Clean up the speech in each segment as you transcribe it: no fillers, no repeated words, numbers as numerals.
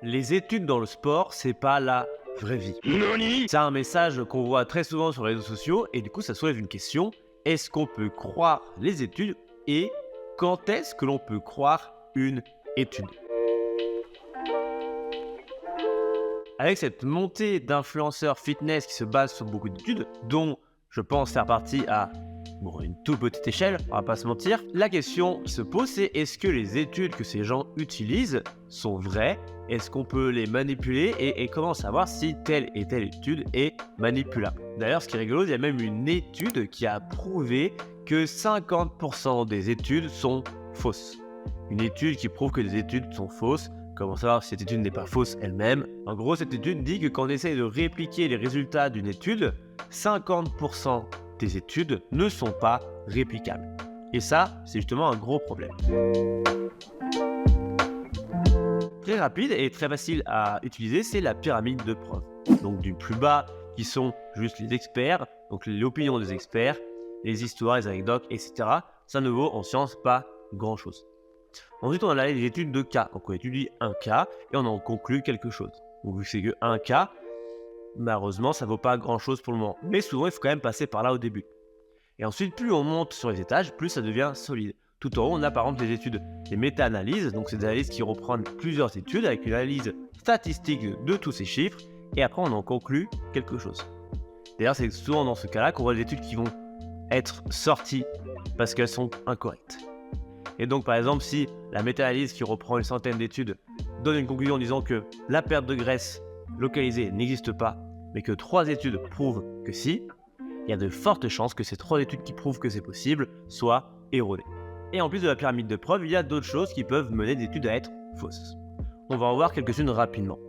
Les études dans le sport, c'est pas la vraie vie. Nani? C'est un message qu'on voit très souvent sur les réseaux sociaux et du coup ça soulève une question. Est-ce qu'on peut croire les études et quand est-ce que l'on peut croire une étude? Avec cette montée d'influenceurs fitness qui se basent sur beaucoup d'études, dont je pense faire partie à une toute petite échelle, on va pas se mentir, la question qui se pose c'est est-ce que les études que ces gens utilisent sont vraies? Est-ce qu'on peut les manipuler et comment savoir si telle et telle étude est manipulable? D'ailleurs, ce qui est rigolo, il y a même une étude qui a prouvé que 50% des études sont fausses. Une étude qui prouve que les études sont fausses. Comment savoir si cette étude n'est pas fausse elle-même? En gros, cette étude dit que quand on essaye de répliquer les résultats d'une étude, 50% des études ne sont pas réplicables. Et ça, c'est justement un gros problème. Très rapide et très facile à utiliser, c'est la pyramide de preuves. Donc du plus bas, qui sont juste les experts, donc l'opinion des experts, les histoires, les anecdotes, etc. Ça ne vaut en science pas grand-chose. Ensuite, on a les études de cas. Donc on étudie un cas et on en conclut quelque chose. Donc vu que c'est qu'un cas, malheureusement, ça ne vaut pas grand-chose pour le moment. Mais souvent, il faut quand même passer par là au début. Et ensuite, plus on monte sur les étages, plus ça devient solide. Tout en haut, on a par exemple des études, des méta-analyses. Donc c'est des analyses qui reprennent plusieurs études avec une analyse statistique de tous ces chiffres. Et après, on en conclut quelque chose. D'ailleurs, c'est souvent dans ce cas-là qu'on voit des études qui vont être sorties parce qu'elles sont incorrectes. Et donc, par exemple, si la méta-analyse qui reprend une centaine d'études donne une conclusion en disant que la perte de graisse localisée n'existe pas, mais que 3 études prouvent que si, il y a de fortes chances que ces 3 études qui prouvent que c'est possible soient erronées. Et en plus de la pyramide de preuves, il y a d'autres choses qui peuvent mener des études à être fausses. On va en voir quelques-unes rapidement.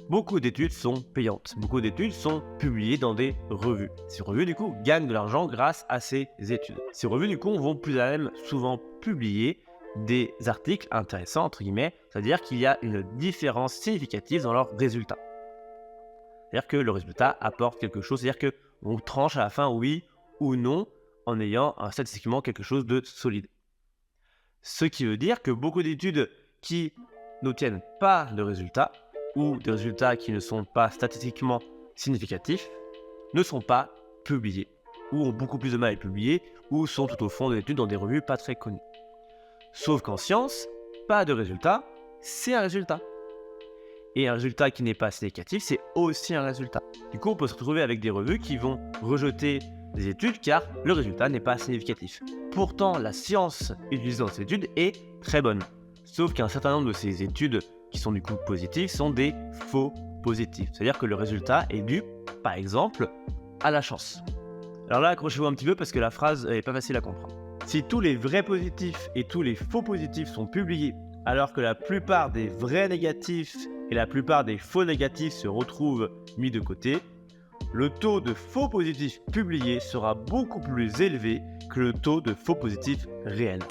Beaucoup d'études sont payantes, beaucoup d'études sont publiées dans des revues. Ces revues, du coup, gagnent de l'argent grâce à ces études. Ces revues, du coup, vont plus à même souvent publier des articles intéressants, entre guillemets, c'est-à-dire qu'il y a une différence significative dans leurs résultats. C'est-à-dire que le résultat apporte quelque chose, c'est-à-dire qu'on tranche à la fin oui ou non en ayant statistiquement quelque chose de solide. Ce qui veut dire que beaucoup d'études qui n'obtiennent pas de résultats ou des résultats qui ne sont pas statistiquement significatifs ne sont pas publiés ou ont beaucoup plus de mal à être publiés ou sont tout au fond de l'étude dans des revues pas très connues. Sauf qu'en science, pas de résultat, c'est un résultat. Et un résultat qui n'est pas significatif, c'est aussi un résultat. Du coup, on peut se retrouver avec des revues qui vont rejeter des études car le résultat n'est pas significatif. Pourtant, la science utilisée dans ces études est très bonne. Sauf qu'un certain nombre de ces études qui sont du coup positives sont des faux positifs. C'est-à-dire que le résultat est dû, par exemple, à la chance. Alors là, accrochez-vous un petit peu parce que la phrase n'est pas facile à comprendre. Si tous les vrais positifs et tous les faux positifs sont publiés, alors que la plupart des vrais négatifs et la plupart des faux négatifs se retrouvent mis de côté, le taux de faux positifs publiés sera beaucoup plus élevé que le taux de faux positifs réels.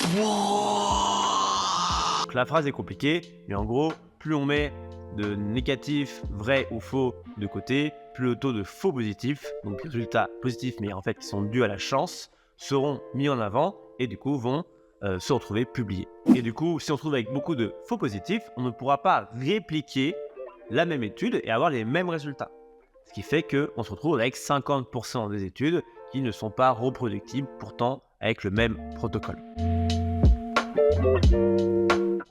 Donc la phrase est compliquée, mais en gros, plus on met de négatifs, vrais ou faux de côté, plus le taux de faux positifs, donc des résultats positifs mais en fait qui sont dus à la chance, seront mis en avant et du coup vont se retrouver publiés. Et du coup, si on se trouve avec beaucoup de faux positifs, on ne pourra pas répliquer la même étude et avoir les mêmes résultats. Ce qui fait qu'on se retrouve avec 50% des études qui ne sont pas reproductibles, pourtant avec le même protocole.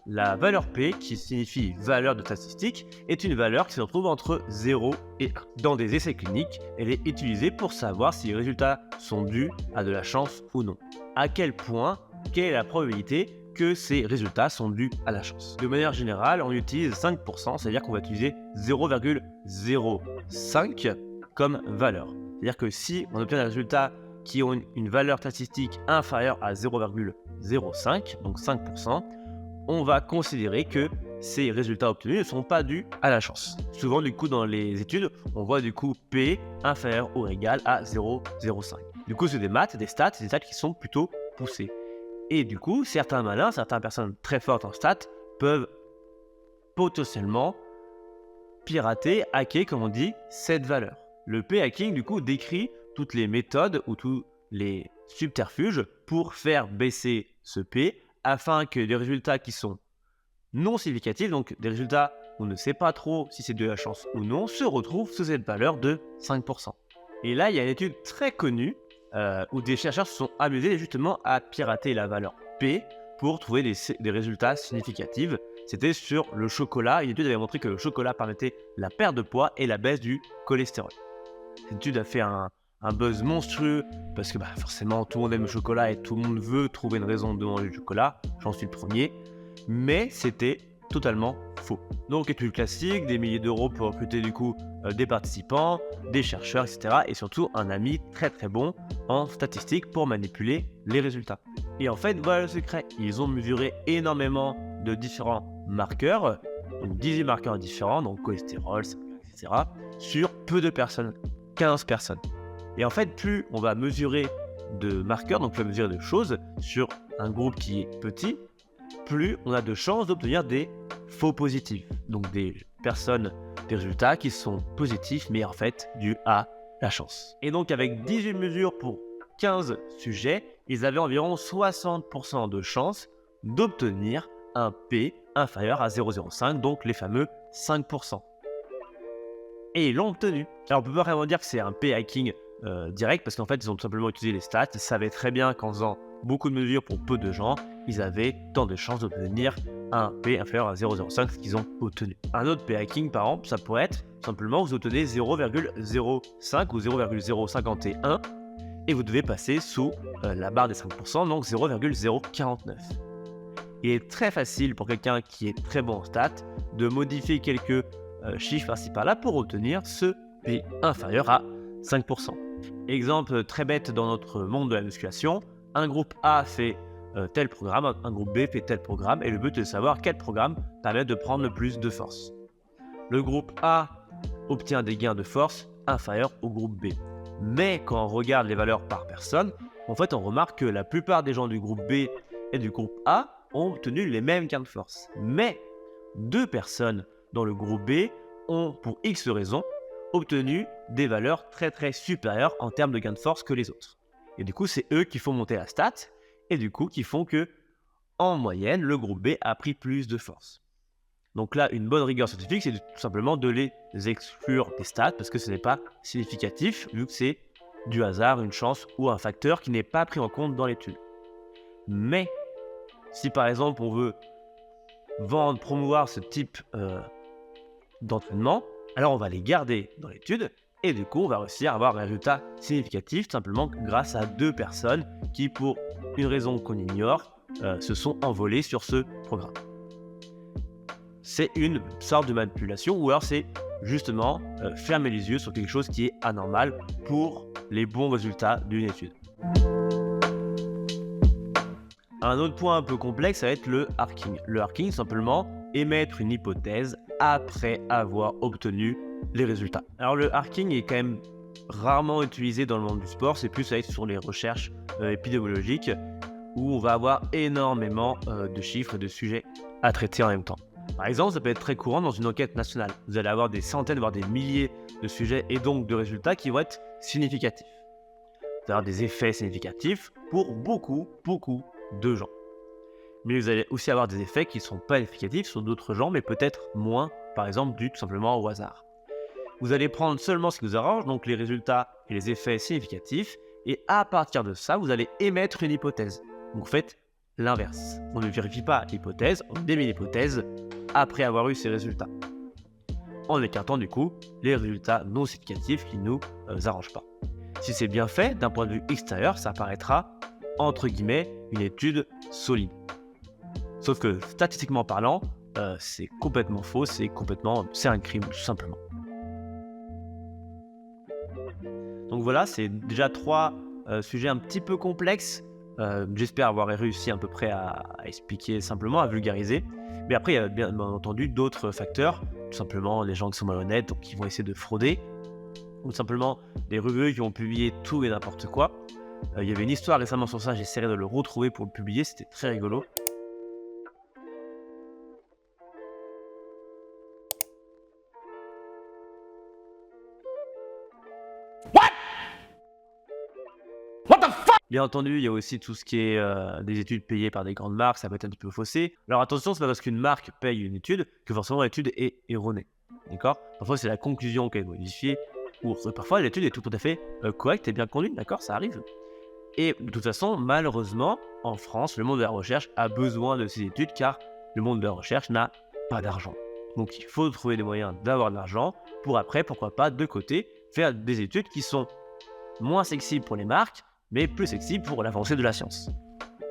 La valeur P, qui signifie valeur de statistique, est une valeur qui se retrouve entre 0 et 1. Dans des essais cliniques, elle est utilisée pour savoir si les résultats sont dus à de la chance ou non. À quel point, quelle est la probabilité que ces résultats sont dus à la chance? De manière générale, on utilise 5%, c'est-à-dire qu'on va utiliser 0,05 comme valeur. C'est-à-dire que si on obtient des résultats qui ont une valeur statistique inférieure à 0,05, donc 5%, on va considérer que ces résultats obtenus ne sont pas dus à la chance. Souvent, du coup, dans les études, on voit du coup P inférieur ou égal à 0,05. Du coup, c'est des maths, des stats qui sont plutôt poussées. Et du coup, certains malins, certaines personnes très fortes en stats peuvent potentiellement pirater, hacker, comme on dit, cette valeur. Le p-hacking, du coup, décrit toutes les méthodes ou tous les subterfuges pour faire baisser ce p afin que les résultats qui sont non significatifs, donc des résultats où on ne sait pas trop si c'est de la chance ou non, se retrouvent sous cette valeur de 5%. Et là, il y a une étude très connue où des chercheurs se sont amusés justement à pirater la valeur P pour trouver des résultats significatifs. C'était sur le chocolat. Une étude avait montré que le chocolat permettait la perte de poids et la baisse du cholestérol. Cette étude a fait un buzz monstrueux parce que forcément tout le monde aime le chocolat et tout le monde veut trouver une raison de manger du chocolat. J'en suis le premier. Mais c'était totalement faux. Donc étude classique, des milliers d'euros pour recruter du coup des participants, des chercheurs, etc. Et surtout un ami très très bon en statistique pour manipuler les résultats. Et en fait, voilà le secret. Ils ont mesuré énormément de différents marqueurs, donc 18 marqueurs différents, donc cholestérol, etc., sur peu de personnes, 15 personnes. Et en fait, plus on va mesurer de marqueurs, donc plus on va mesurer de choses sur un groupe qui est petit, plus on a de chances d'obtenir des faux positifs. Donc des personnes, des résultats qui sont positifs, mais en fait dus à la chance. Et donc avec 18 mesures pour 15 sujets, ils avaient environ 60% de chances d'obtenir un P inférieur à 0,05, donc les fameux 5%. Et ils l'ont obtenu. Alors on peut pas vraiment dire que c'est un P hacking direct, parce qu'en fait ils ont tout simplement utilisé les stats, ils savaient très bien qu'en faisant beaucoup de mesures pour peu de gens, ils avaient tant de chances d'obtenir un P inférieur à 0,05, ce qu'ils ont obtenu. Un autre P hacking par exemple, ça pourrait être simplement vous obtenez 0,05 ou 0,051 et vous devez passer sous la barre des 5%, donc 0,049. Il est très facile pour quelqu'un qui est très bon en stats de modifier quelques chiffres par-ci par-là pour obtenir ce P inférieur à 5%. Exemple très bête dans notre monde de la musculation, un groupe A fait tel programme, un groupe B fait tel programme, et le but est de savoir quel programme permet de prendre le plus de force. Le groupe A obtient des gains de force inférieurs au groupe B. Mais quand on regarde les valeurs par personne, en fait on remarque que la plupart des gens du groupe B et du groupe A ont obtenu les mêmes gains de force. Mais 2 personnes dans le groupe B ont, pour X raisons, obtenu des valeurs très très supérieures en termes de gains de force que les autres. Et du coup, c'est eux qui font monter la stat, et du coup qui font que, en moyenne, le groupe B a pris plus de force. Donc là, une bonne rigueur scientifique, c'est tout simplement de les exclure des stats, parce que ce n'est pas significatif, vu que c'est du hasard, une chance ou un facteur qui n'est pas pris en compte dans l'étude. Mais, si par exemple on veut vendre, promouvoir ce type d'entraînement, alors on va les garder dans l'étude et du coup on va réussir à avoir un résultat significatif simplement grâce à 2 personnes qui, pour une raison qu'on ignore, se sont envolées sur ce programme. C'est une sorte de manipulation, ou alors c'est justement fermer les yeux sur quelque chose qui est anormal pour les bons résultats d'une étude. Un autre point un peu complexe, ça va être le harking. Le harking, simplement émettre une hypothèse après avoir obtenu les résultats. Alors le harking est quand même rarement utilisé dans le monde du sport, c'est plus ça va être sur les recherches épidémiologiques où on va avoir énormément de chiffres et de sujets à traiter en même temps. Par exemple, ça peut être très courant dans une enquête nationale. Vous allez avoir des centaines, voire des milliers de sujets et donc de résultats qui vont être significatifs. Vous allez avoir des effets significatifs pour beaucoup de gens. Mais vous allez aussi avoir des effets qui ne sont pas significatifs sur d'autres gens, mais peut-être moins, par exemple, dû tout simplement au hasard. Vous allez prendre seulement ce qui vous arrange, donc les résultats et les effets significatifs, et à partir de ça, vous allez émettre une hypothèse. Donc vous faites l'inverse. On ne vérifie pas l'hypothèse, on émet l'hypothèse après avoir eu ces résultats. En écartant du coup les résultats non significatifs qui ne nous arrangent pas. Si c'est bien fait, d'un point de vue extérieur, ça paraîtra, entre guillemets, une étude solide. Sauf que, statistiquement parlant, c'est complètement faux, c'est un crime, tout simplement. Donc voilà, c'est déjà 3 sujets un petit peu complexes. J'espère avoir réussi à peu près à expliquer simplement, à vulgariser. Mais après, il y a bien entendu d'autres facteurs. Tout simplement, les gens qui sont malhonnêtes, donc qui vont essayer de frauder. Ou simplement, des revues qui vont publier tout et n'importe quoi. Il y avait une histoire récemment sur ça, j'essaierai de le retrouver pour le publier, c'était très rigolo. What the fuck? Bien entendu, il y a aussi tout ce qui est des études payées par des grandes marques, ça peut être un petit peu faussé. Alors attention, c'est pas parce qu'une marque paye une étude que forcément l'étude est erronée. D'accord? Parfois, c'est la conclusion qui est modifiée, ou parfois l'étude est tout à fait correcte et bien conduite, d'accord? Ça arrive. Et de toute façon, malheureusement, en France, le monde de la recherche a besoin de ces études car le monde de la recherche n'a pas d'argent. Donc il faut trouver des moyens d'avoir de l'argent pour après, pourquoi pas, de côté, faire des études qui sont moins sexy pour les marques, mais plus sexy pour l'avancée de la science.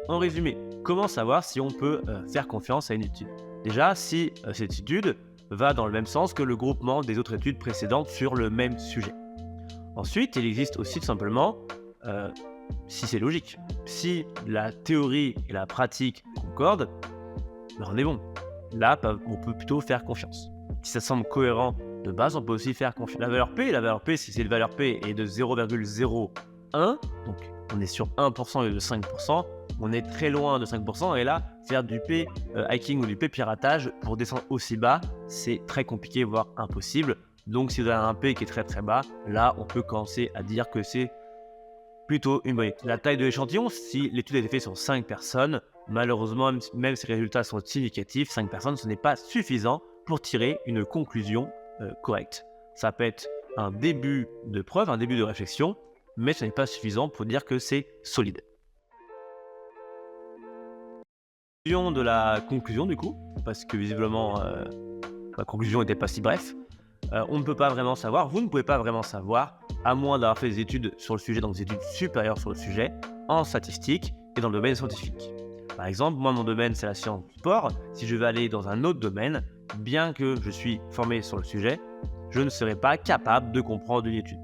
En résumé, comment savoir si on peut faire confiance à une étude? Déjà, si cette étude va dans le même sens que le groupement des autres études précédentes sur le même sujet. Ensuite, il existe aussi tout simplement, si c'est logique, si la théorie et la pratique concordent, ben on est bon. Là, on peut plutôt faire confiance. Si ça semble cohérent de base, on peut aussi faire confiance. La valeur P, si cette valeur P est de 0,01, donc on est sur 1% et de 5%, on est très loin de 5%, et là, faire du P hacking ou du P piratage pour descendre aussi bas, c'est très compliqué, voire impossible. Donc si vous avez un P qui est très très bas, là, on peut commencer à dire que c'est plutôt une bonne étude. La taille de l'échantillon, si l'étude a été faite sur 5 personnes, malheureusement, même si les résultats sont significatifs, 5 personnes, ce n'est pas suffisant pour tirer une conclusion correcte. Ça peut être un début de preuve, un début de réflexion, mais ce n'est pas suffisant pour dire que c'est solide. De la conclusion du coup, parce que visiblement ma conclusion n'était pas si bref, on ne peut pas vraiment savoir, vous ne pouvez pas vraiment savoir, à moins d'avoir fait des études sur le sujet, donc des études supérieures sur le sujet, en statistique et dans le domaine scientifique. Par exemple, moi mon domaine c'est la science du sport, si je vais aller dans un autre domaine, bien que je suis formé sur le sujet, je ne serai pas capable de comprendre une étude.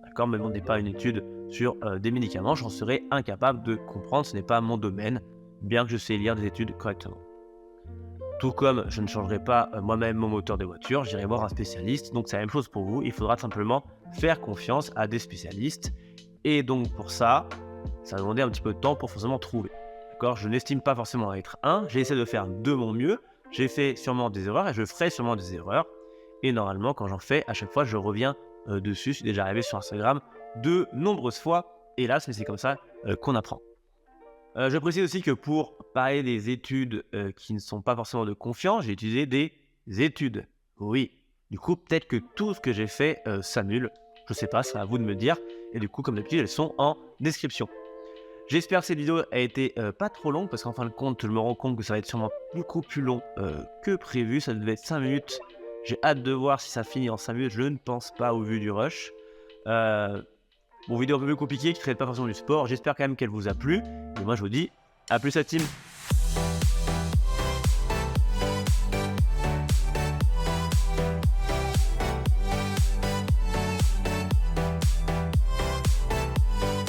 D'accord? Ne me demandez pas une étude sur des médicaments, j'en serai incapable de comprendre, ce n'est pas mon domaine, bien que je sais lire des études correctement. Tout comme je ne changerai pas moi-même mon moteur de voiture, j'irai voir un spécialiste, donc c'est la même chose pour vous, il faudra simplement faire confiance à des spécialistes, et donc pour ça, ça va demander un petit peu de temps pour forcément trouver. D'accord? Je n'estime pas forcément être j'ai essayé de faire de mon mieux, j'ai fait sûrement des erreurs, et je ferai sûrement des erreurs, et normalement quand j'en fais, à chaque fois je reviens dessus, je suis déjà arrivé sur Instagram de nombreuses fois, hélas, mais c'est comme ça qu'on apprend. Je précise aussi que pour parler des études qui ne sont pas forcément de confiance, j'ai utilisé des études. Oui, du coup, peut-être que tout ce que j'ai fait s'annule. Je sais pas, c'est à vous de me dire. Et du coup, comme d'habitude, elles sont en description. J'espère que cette vidéo a été pas trop longue, parce qu'en fin de compte, je me rends compte que ça va être sûrement beaucoup plus long que prévu. Ça devait être 5 minutes. J'ai hâte de voir si ça finit en 5 minutes. Je ne pense pas au vu du rush. Bon, vidéo un peu plus compliquée qui ne traite pas forcément du sport. J'espère quand même qu'elle vous a plu. Et moi, je vous dis à plus la team.